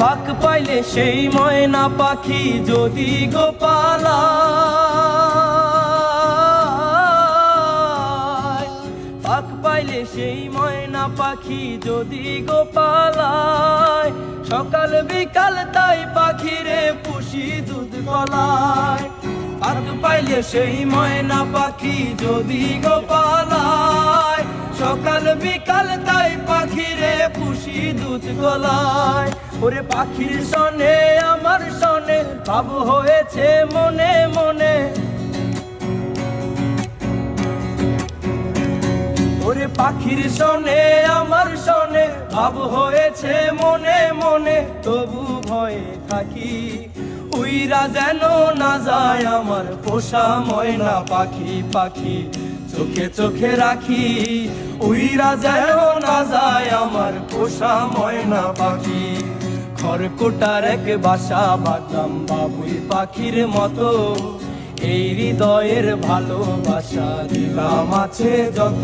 পাক পাইলে সেই ময়না পাখি যদি গোপালায়, পাক পাইলে সেই ময়না পাখি যদি গোপালায়, সকাল বিকাল তাই পাখিরে পুষি দুধ গলায়। পাক পাইলে সেই ময়না পাখি যদি গোপালায়, সকাল বিকাল তাই পাখিরে পুষি দুধ গলায়। ওরে পাখির সনে আমার সনে ভাব হয়েছে মনে মনে, ওরে পাখির সনে আমার সনে ভাব হয়েছে মনে মনে। তবু ভয়ে থাকি উইরা যেন না যায় আমার পোষা ময়না পাখি, পাখি চোখে চোখে রাখি, উইরা যেন না যায় আমার পোষা ময়না পাখি। খড়কুটার এক বাসা বাঁধলাম বাবুই পাখির মতো, এই হৃদয়ের ভালোবাসা দিলাম আছে যত।